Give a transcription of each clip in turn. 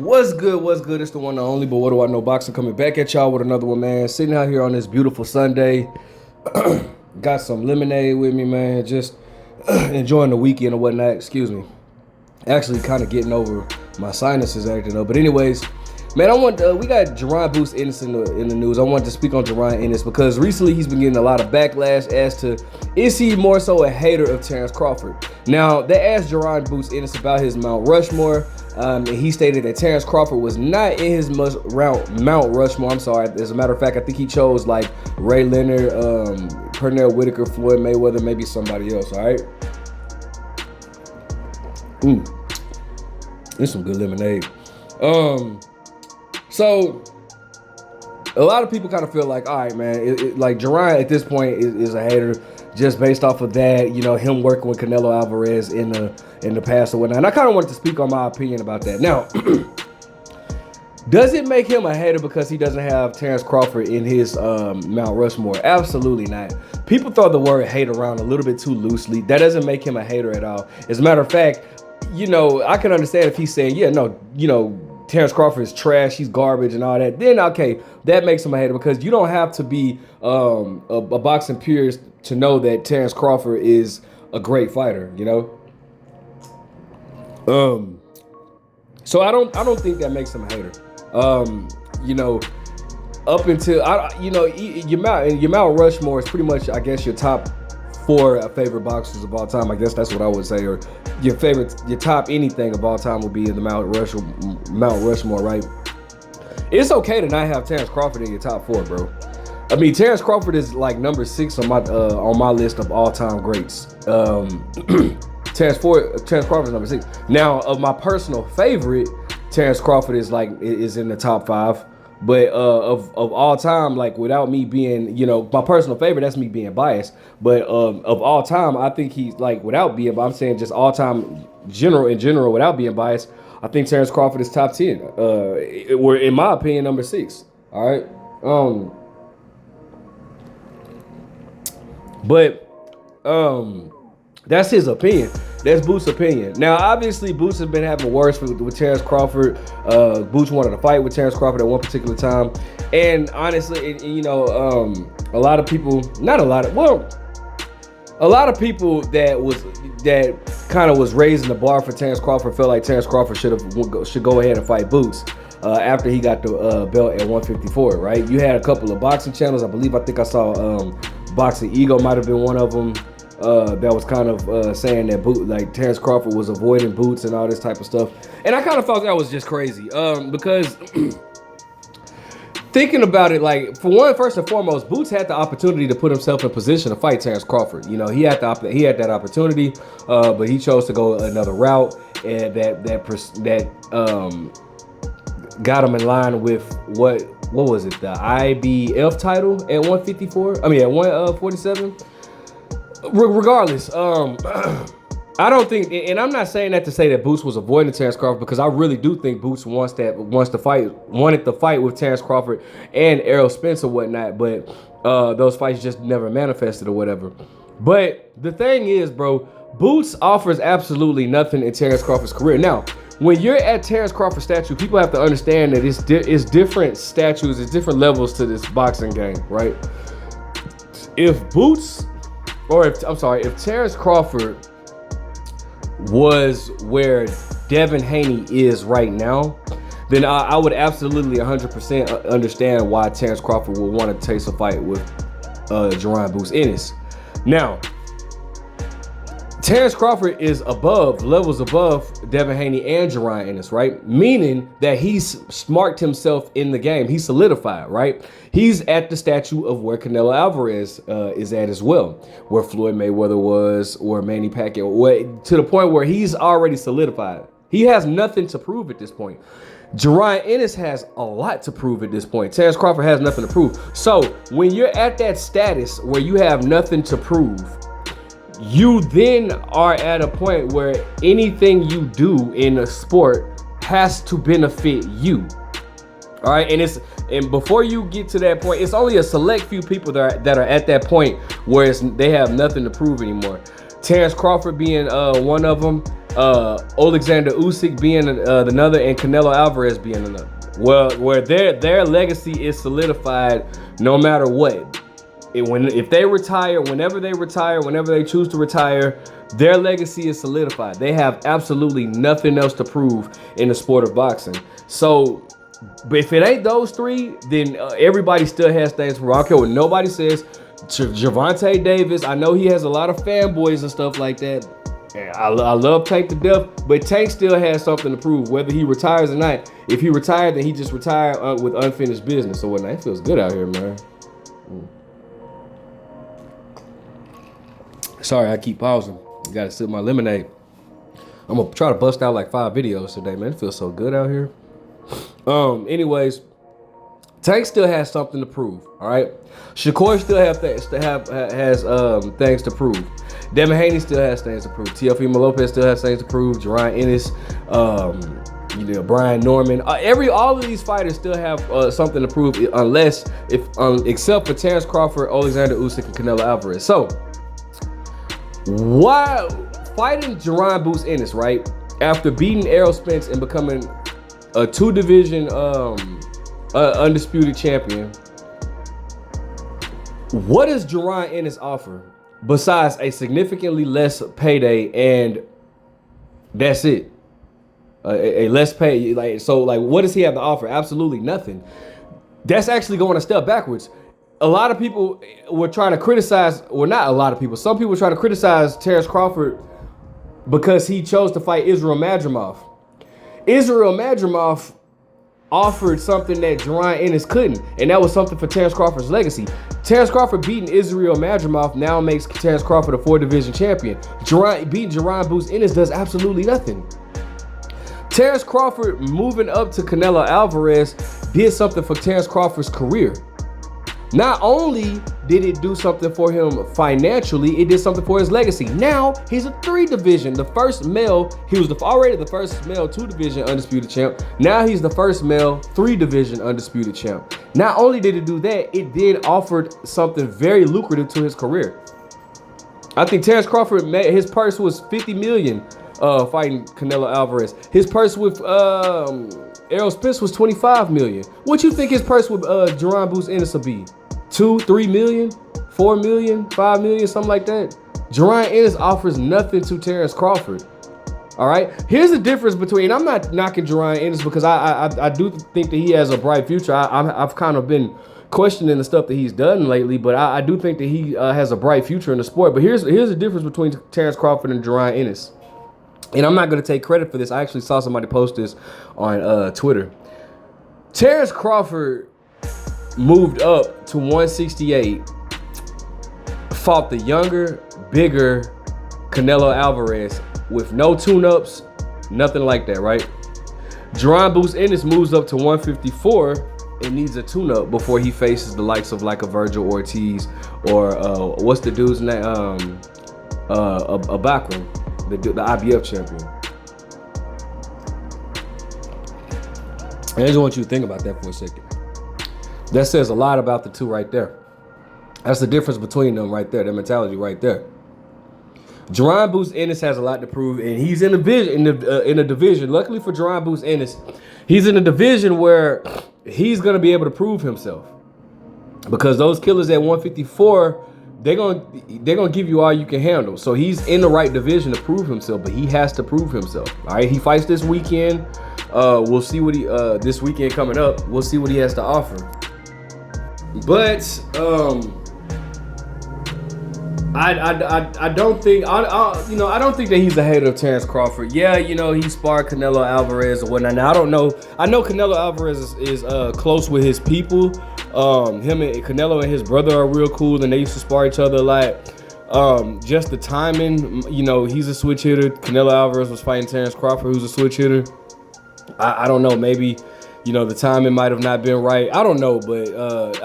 What's good? What's good? It's the one and only, but what do I know? Boxing coming back at y'all with another one, man. Sitting out here on this beautiful Sunday. Got some lemonade with me, man. Just enjoying the weekend and whatnot. Excuse me. Actually, kind of getting over my sinuses acting up. But anyways, man, we got Jaron Ennis in the news. I wanted to speak on Jaron Ennis because recently he's been getting a lot of backlash as to is he more so a hater of Terence Crawford. Now, they asked Jaron Ennis about his Mount Rushmore. And he stated that Terence Crawford was not in his Mount Rushmore. I'm sorry. As a matter of fact, I think he chose like Ray Leonard, Pernell Whitaker, Floyd Mayweather, maybe somebody else. All right. This some good lemonade. So a lot of people kind of feel like, all right, man, like Jaron at this point is a hater just based off of that, you know, him working with Canelo Alvarez in the past or whatnot. And I kind of wanted to speak on my opinion about that. Now, does it make him a hater because he doesn't have Terence Crawford in his Mount Rushmore? Absolutely not. People throw the word hate around a little bit too loosely. That doesn't make him a hater at all. As a matter of fact, you know, I can understand if he's saying, yeah, no, you know, Terence Crawford is trash, he's garbage and all that. Then, okay, that makes him a hater because you don't have to be a boxing purist to know that Terence Crawford is a great fighter, you know? So I don't think that makes him a hater. You know, up until your Mount Rushmore is pretty much, I guess, your top 4 favorite boxers of all time. I guess that's what I would say. Or your top anything of all time would be in the Mount Rushmore, right? It's okay to not have Terence Crawford in your top 4, bro. I mean, Terence Crawford is like number 6 on my list of all-time greats. Terence Crawford is number 6. Now, of my personal favorite, Terence Crawford is in the top 5. But of all time, like without me being, you know, my personal favorite, that's me being biased. But of all time, I think he's like without being, I'm saying just all time in general, without being biased, I think Terence Crawford is top 10. Or in my opinion, number 6. All right. But that's his opinion. That's Boots' opinion. Now, obviously, Boots has been having worse with Terence Crawford. Boots wanted to fight with Terence Crawford at one particular time. And honestly, you know, a lot of people that kind of was raising the bar for Terence Crawford felt like Terence Crawford should go ahead and fight Boots after he got the belt at 154, right? You had a couple of boxing channels. I think I saw Boxing Ego might have been one of them. That was kind of saying that Terence Crawford was avoiding Boots and all this type of stuff. And I kind of thought that was just crazy because thinking about it, like, for one, first and foremost, Boots had the opportunity to put himself in position to fight Terence Crawford. You know, he had that opportunity, but he chose to go another route, and that got him in line with what was it, the IBF title at 154? I mean, at 147. Regardless, I don't think, and I'm not saying that to say that Boots was avoiding Terence Crawford, because I really do think Boots wanted to fight with Terence Crawford and Errol Spence or whatnot, but those fights just never manifested or whatever. But the thing is, bro, Boots offers absolutely nothing in Terence Crawford's career. Now, when you're at Terence Crawford's statue, people have to understand that it's different statues, it's different levels to this boxing game, right? If Terence Crawford was where Devin Haney is right now, then I would absolutely 100% understand why Terence Crawford would want to taste a fight with Jaron Ennis. Now, Terence Crawford is levels above Devin Haney and Jaron Ennis, right? Meaning that he's marked himself in the game. He's solidified, right? He's at the statue of where Canelo Alvarez is at as well, where Floyd Mayweather was, or Manny Pacquiao, to the point where he's already solidified. He has nothing to prove at this point. Jaron Ennis has a lot to prove at this point. Terence Crawford has nothing to prove. So when you're at that status where you have nothing to prove, you then are at a point where anything you do in a sport has to benefit you. All right, and before you get to that point, it's only a select few people that are at that point where they have nothing to prove anymore. Terence Crawford being one of them. Alexander Usyk being another, and Canelo Alvarez being another. Well, where their legacy is solidified no matter what. If they retire, whenever they choose to retire, their legacy is solidified. They have absolutely nothing else to prove in the sport of boxing. So, but if it ain't those three, then everybody still has things to prove. I don't care what nobody says. Gervonta Davis, I know he has a lot of fanboys and stuff like that. And I love Tank to death, but Tank still has something to prove, whether he retires or not. If he retired, then he just retired with unfinished business. So whatnot. It feels good out here, man. Sorry, I keep pausing. You gotta sip my lemonade. I'm gonna try to bust out like 5 videos today, man. It feels so good out here. Anyways, Tank still has something to prove. All right, Shakur still has things to prove. Devin Haney still has things to prove. Teofimo Lopez still has things to prove. Jaron Ennis, Brian Norman. All of these fighters still have something to prove, except for Terence Crawford, Alexander Usyk, and Canelo Alvarez. So, why fighting Jaron Boots Ennis, right? After beating Errol Spence and becoming a 2-division undisputed champion, what does Jaron Ennis offer besides a significantly less payday, and that's it? A less pay, what does he have to offer? Absolutely nothing. That's actually going a step backwards. A lot of people were trying to criticize, well, not a lot of people, some people were trying to criticize Terence Crawford because he chose to fight Israel Madrimov. Israel Madrimov offered something that Jaron Ennis couldn't, and that was something for Terence Crawford's legacy. Terence Crawford beating Israel Madrimov now makes Terence Crawford a 4-division champion. Beating Jaron Boots Ennis does absolutely nothing. Terence Crawford moving up to Canelo Alvarez did something for Terence Crawford's career. Not only did it do something for him financially, it did something for his legacy. Now he's a 3-division, the first male. He was already the first male 2-division undisputed champ. Now he's the first male 3-division undisputed champ. Not only did it do that, it then offered something very lucrative to his career. I think Terence Crawford, his purse was $50 million fighting Canelo Alvarez. His purse with Errol Spence was $25 million. What you think his purse with Jaron Boots Ennis will be? 2, 3 million, 4 million, 5 million, something like that. Jaron Ennis offers nothing to Terence Crawford. All right. Here's the difference between. I'm not knocking Jaron Ennis because I do think that he has a bright future. I've kind of been questioning the stuff that he's done lately, but I do think that he has a bright future in the sport. But here's the difference between Terence Crawford and Jaron Ennis. And I'm not going to take credit for this. I actually saw somebody post this on Twitter. Terence Crawford moved up to 168, fought the younger, bigger Canelo Alvarez with no tune-ups, nothing like that, right? Jaron Boots Ennis moves up to 154 and needs a tune-up before he faces the likes of like a Virgil Ortiz or what's the dude's name? Abakram, the IBF champion. I just want you to think about that for a second. That says a lot about the two right there. That's the difference between them right there, their mentality right there. Jaron Boots Ennis has a lot to prove, and he's in a division. Luckily for Jaron Boots Ennis, he's in a division where he's gonna be able to prove himself. Because those killers at 154, they're gonna give you all you can handle. So he's in the right division to prove himself, but he has to prove himself. All right, he fights this weekend. We'll see what this weekend coming up. We'll see what he has to offer. But I don't think I don't think that he's a hater of Terence Crawford. Yeah, he sparred Canelo Alvarez or whatnot. Now I don't know. I know Canelo Alvarez is close with his people. Him and Canelo and his brother are real cool, and they used to spar each other a lot. Just the timing, he's a switch hitter. Canelo Alvarez was fighting Terence Crawford, who's a switch hitter. I don't know. Maybe the timing might have not been right. I don't know, but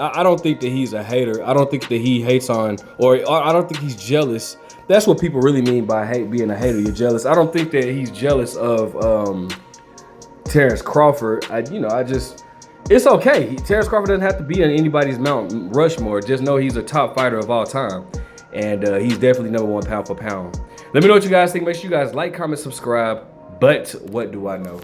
I don't think that he's a hater. I don't think that he hates on, or I don't think he's jealous. That's what people really mean by being a hater. You're jealous. I don't think that he's jealous of Terence Crawford. It's okay. Terence Crawford doesn't have to be on anybody's Mount Rushmore. Just know he's a top fighter of all time, and he's definitely #1 pound for pound. Let me know what you guys think. Make sure you guys like, comment, subscribe. But what do I know?